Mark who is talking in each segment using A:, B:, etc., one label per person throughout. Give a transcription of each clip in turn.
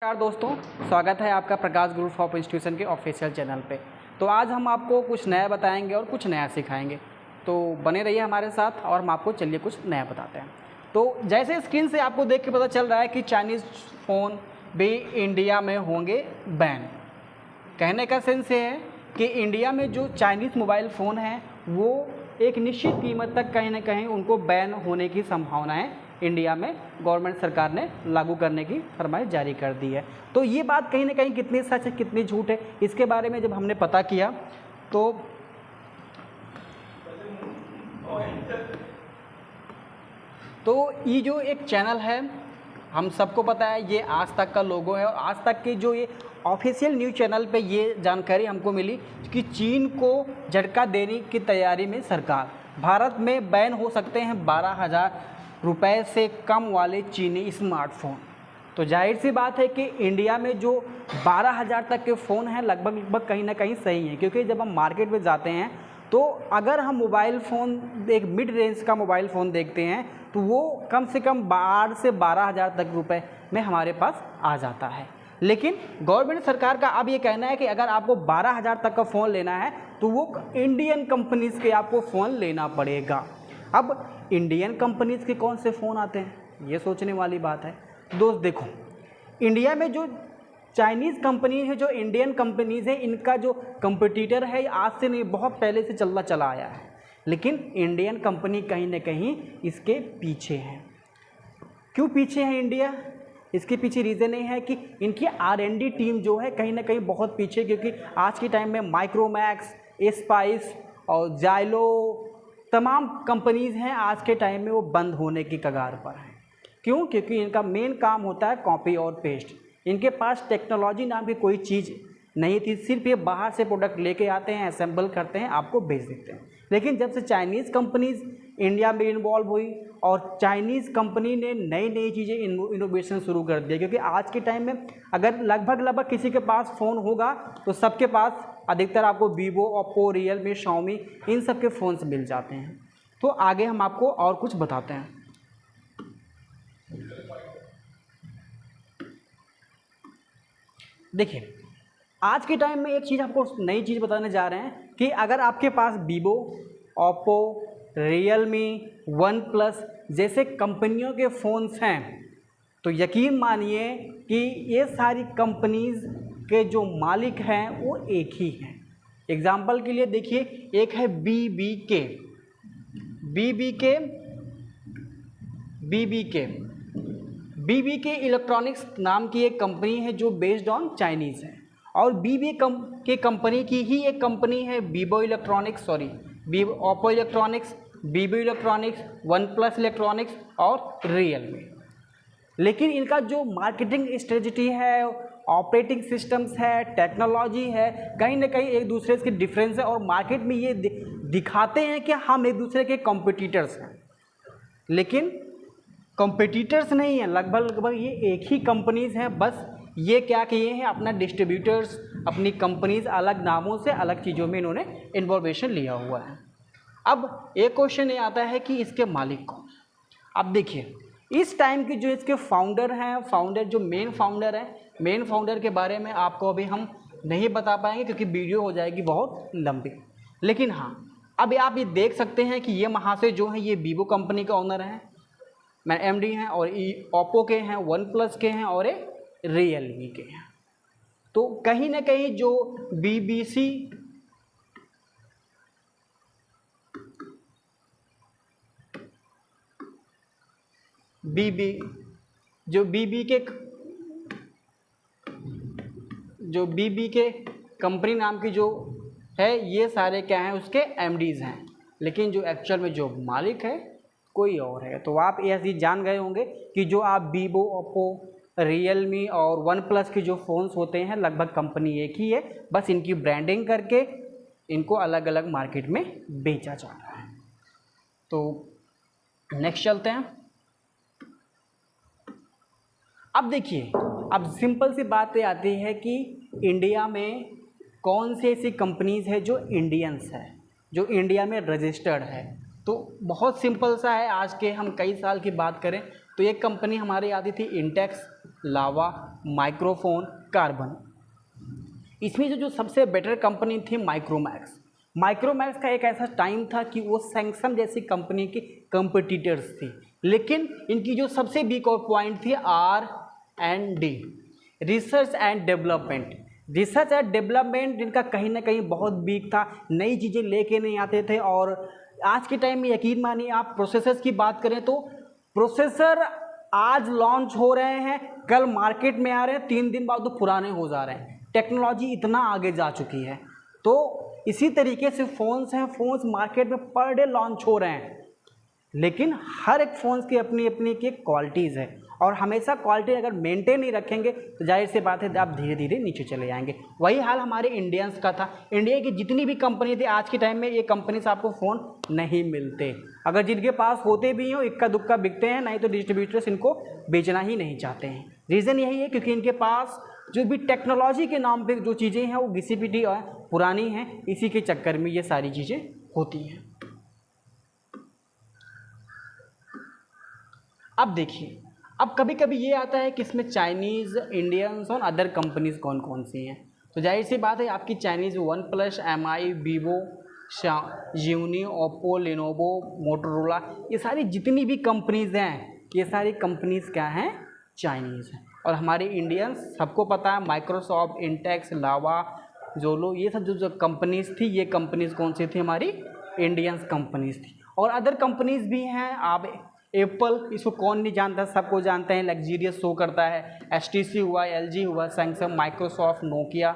A: नमस्कार दोस्तों, स्वागत है आपका प्रकाश ग्रुप ऑफ इंस्टीट्यूशन के ऑफिशियल चैनल पे। तो आज हम आपको कुछ नया बताएंगे और कुछ नया सिखाएंगे, तो बने रहिए हमारे साथ और हम आपको चलिए कुछ नया बताते हैं। तो जैसे स्क्रीन से आपको देख के पता चल रहा है कि चाइनीज़ फ़ोन भी इंडिया में होंगे बैन। कहने का सेंस ये है कि इंडिया में जो चाइनीज़ मोबाइल फ़ोन हैं वो एक निश्चित कीमत तक कहीं ना कहीं उनको बैन होने की संभावना है। इंडिया में गवर्नमेंट सरकार ने लागू करने की फरमाइश जारी कर दी है। तो ये बात कहीं ना कहीं कितनी सच है कितनी झूठ है, इसके बारे में जब हमने पता किया तो ये जो एक चैनल है हम सबको पता है, ये आज तक का लोगो है और आज तक के जो ये ऑफिशियल न्यूज़ चैनल पे ये जानकारी हमको मिली कि चीन को झटका देने की तैयारी में सरकार। भारत में बैन हो सकते हैं 12,000 रुपये से कम वाले चीनी स्मार्टफोन। तो जाहिर सी बात है कि इंडिया में जो 12,000 तक के फ़ोन हैं लगभग कहीं ना कहीं सही हैं, क्योंकि जब हम मार्केट में जाते हैं तो अगर हम मोबाइल फ़ोन एक मिड रेंज का मोबाइल फ़ोन देखते हैं तो वो कम से कम 8 से 12,000 तक रुपए में हमारे पास आ जाता है। लेकिन गवर्नमेंट सरकार का अब ये कहना है कि अगर आपको 12,000 तक का फ़ोन लेना है तो वो इंडियन कंपनीज़ के आपको फ़ोन लेना पड़ेगा। अब इंडियन कंपनीज़ के कौन से फ़ोन आते हैं, ये सोचने वाली बात है। दोस्त देखो, इंडिया में जो चाइनीज़ कंपनी है, जो इंडियन कंपनीज़ है, इनका जो कंपटीटर है आज से नहीं बहुत पहले से चलता चला आया है, लेकिन इंडियन कंपनी कहीं ना कहीं इसके पीछे है। क्यों पीछे है इंडिया? इसके पीछे रीज़न ये है कि इनकी R&D टीम जो है कहीं ना कहीं बहुत पीछे, क्योंकि आज के टाइम में माइक्रोमैक्स, स्पाइस और जाइलो तमाम कंपनीज़ हैं आज के टाइम में वो बंद होने की कगार पर हैं। क्यों? क्योंकि इनका मेन काम होता है कॉपी और पेस्ट। इनके पास टेक्नोलॉजी नाम की कोई चीज़ नहीं थी, सिर्फ ये बाहर से प्रोडक्ट लेके आते हैं, असेंबल करते हैं, आपको भेज देते हैं। लेकिन जब से चाइनीज़ कंपनीज़ इंडिया में इन्वॉल्व हुई और चाइनीज़ कंपनी ने नई नई चीज़ें इनोवेशन शुरू कर दिया, क्योंकि आज के टाइम में अगर लगभग किसी के पास फ़ोन होगा तो सबके पास अधिकतर आपको वीवो, ओप्पो, रियलमी, शाओमी इन सब के फ़ोन्स मिल जाते हैं। तो आगे हम आपको और कुछ बताते हैं। देखिए, आज के टाइम में एक चीज़ आपको नई चीज़ बताने जा रहे हैं कि अगर आपके पास Vivo, Oppo, Realme, OnePlus जैसे कंपनियों के फ़ोन्स हैं तो यकीन मानिए कि ये सारी कंपनीज़ के जो मालिक हैं वो एक ही हैं। एग्ज़ाम्पल के लिए देखिए, एक है BBK इलेक्ट्रॉनिक्स नाम की एक कंपनी है जो बेस्ड ऑन चाइनीज़ है, और BBK कंपनी की ही एक कंपनी है Oppo electronics, Vivo electronics, one plus electronics और रियलमी। लेकिन इनका जो मार्केटिंग स्ट्रेटजी है, ऑपरेटिंग सिस्टम्स है, टेक्नोलॉजी है, कहीं ना कहीं एक दूसरे के डिफरेंस है और मार्केट में ये दिखाते हैं कि हम एक दूसरे के कॉम्पिटिटर्स हैं, लेकिन कॉम्पिटिटर्स नहीं हैं। लगभग ये एक ही कंपनीज़ हैं, बस ये क्या किए हैं, अपना डिस्ट्रीब्यूटर्स, अपनी कंपनीज़ अलग नामों से अलग चीज़ों में इन्होंने इन्फॉर्मेशन लिया हुआ है। अब एक क्वेश्चन ये आता है कि इसके मालिक कौन? अब देखिए, इस टाइम के जो इसके फाउंडर हैं, जो मेन फाउंडर के बारे में आपको अभी हम नहीं बता पाएंगे क्योंकि वीडियो हो जाएगी बहुत लंबी। लेकिन हाँ, अब आप ये देख सकते हैं कि ये महाशय जो हैं ये वीवो कंपनी का ओनर हैं, MD हैं, और ओप्पो के हैं, वन प्लस के हैं और रियलमी के हैं। तो कहीं ना कहीं जो BBK कंपनी नाम की जो है, ये सारे क्या हैं, उसके MDs हैं, लेकिन जो एक्चुअल में जो मालिक है कोई और है। तो आप ऐसे जान गए होंगे कि जो आप वीवो, ओप्पो, रियलमी और वन प्लस के जो फ़ोन्स होते हैं लगभग कंपनी एक ही है, बस इनकी ब्रांडिंग करके इनको अलग अलग मार्केट में बेचा जा रहा है। तो नेक्स्ट चलते हैं। अब देखिए, अब सिंपल सी बात ये आती है कि इंडिया में कौन सी ऐसी कंपनीज़ है जो इंडियंस है, जो इंडिया में रजिस्टर्ड है। तो बहुत सिंपल सा है। आज के हम कई साल की बात करें तो एक कंपनी हमारी आती थी इंटेक्स, लावा, माइक्रोफोन, कार्बन। इसमें जो सबसे बेटर कंपनी थी माइक्रोमैक्स। माइक्रोमैक्स का एक ऐसा टाइम था कि वो सैमसंग जैसी कंपनी के कंपिटिटर्स थी, लेकिन इनकी जो सबसे वीक पॉइंट थी R&D, research and development. Research and development इनका कहीं ना कहीं बहुत वीक था, नई चीज़ें लेके नहीं आते थे। और आज के टाइम में यकीन मानिए, आप प्रोसेसर्स की बात करें तो प्रोसेसर आज लॉन्च हो रहे हैं, कल मार्केट में आ रहे हैं, 3 दिन बाद तो पुराने हो जा रहे हैं। टेक्नोलॉजी इतना आगे जा चुकी है। तो इसी तरीके से फ़ोन्स हैं, फ़ोन्स मार्केट में पर डे लॉन्च हो रहे हैं, लेकिन हर एक फ़ोन्स की अपनी अपनी की क्वालिटीज़ है, और हमेशा क्वालिटी अगर मेंटेन नहीं रखेंगे तो जाहिर सी बात है आप धीरे धीरे नीचे चले जाएंगे। वही हाल हमारे इंडियंस का था। इंडिया की जितनी भी कंपनी थी, आज के टाइम में ये कंपनी से आपको फ़ोन नहीं मिलते। अगर जिनके पास होते भी हो, इक्का दुक्का बिकते हैं, नहीं तो डिस्ट्रीब्यूटर्स इनको बेचना ही नहीं चाहते हैं। रीज़न यही है क्योंकि इनके पास जो भी टेक्नोलॉजी के नाम पे जो चीज़ें हैं वो घिसी-पिटी और पुरानी हैं, इसी के चक्कर में ये सारी चीज़ें होती हैं। अब देखिए, अब कभी कभी ये आता है कि इसमें चाइनीज़, इंडियंस और अदर कंपनीज़ कौन कौन सी हैं। तो जाहिर सी बात है आपकी Chinese OnePlus, MI, Vivo, Xiaomi, Oppo, Lenovo, Motorola, ये सारी जितनी भी कंपनीज़ हैं, ये सारी कंपनीज़ क्या हैं, चाइनीज़ हैं। और हमारे इंडियंस सबको पता है, माइक्रोसॉफ्ट, इंटेक्स, लावा, जोलो, ये सब जो कंपनीज़ थी, ये कंपनीज़ कौन सी थी, हमारी इंडियंस कंपनीज़ थी। और अदर कंपनीज़ भी हैं। आप एप्पल, इसको कौन नहीं जानता, सबको जानते हैं, लग्जीरियस शो करता है। HTC हुआ, LG हुआ, सैमसंग, माइक्रोसॉफ्ट, नोकिया,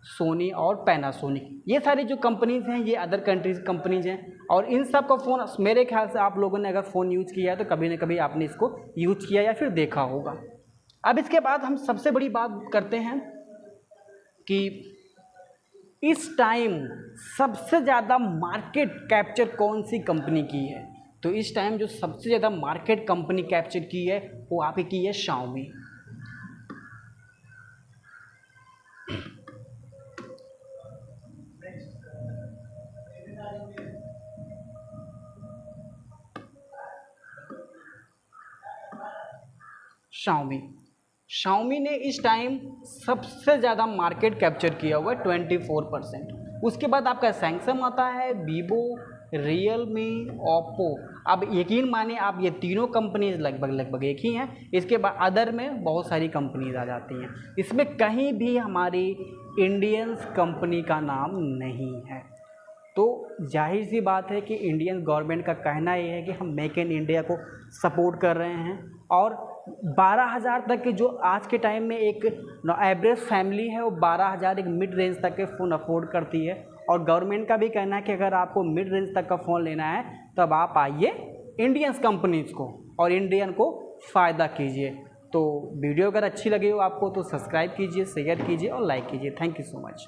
A: सोनी और पैनासोनिक, ये सारी जो कंपनीज़ हैं ये अदर कंट्रीज़ कंपनीज़ हैं। और इन सब का फ़ोन मेरे ख्याल से आप लोगों ने अगर फ़ोन यूज़ किया है तो कभी ना कभी आपने इसको यूज़ किया या फिर देखा होगा। अब इसके बाद हम सबसे बड़ी बात करते हैं कि इस टाइम सबसे ज़्यादा मार्केट कैप्चर कौन सी कंपनी की है। तो इस टाइम जो सबसे ज़्यादा मार्केट कंपनी कैप्चर की है वो आपकी की है Xiaomi। Xiaomi ने इस टाइम सबसे ज़्यादा मार्केट कैप्चर किया हुआ है 24%। उसके बाद आपका सैमसंग आता है, वीवो, रियलमी, ओप्पो। अब यकीन माने आप, ये तीनों कंपनीज लगभग एक ही हैं। इसके बाद अदर में बहुत सारी कंपनीज आ जाती हैं। इसमें कहीं भी हमारी इंडियंस कंपनी का नाम नहीं है। तो जाहिर सी बात है कि इंडियन गवर्नमेंट का कहना ये है कि हम मेक इन इंडिया को सपोर्ट कर रहे हैं, और 12,000 तक के जो आज के टाइम में एक एवरेज फैमिली है वो 12,000 एक मिड रेंज तक के फ़ोन अफोर्ड करती है। और गवर्नमेंट का भी कहना है कि अगर आपको मिड रेंज तक का फ़ोन लेना है तब आप आइए इंडियंस कंपनीज़ को और इंडियन को फ़ायदा कीजिए। तो वीडियो अगर अच्छी लगी हो आपको तो सब्सक्राइब कीजिए, शेयर कीजिए और लाइक कीजिए। Thank you so much.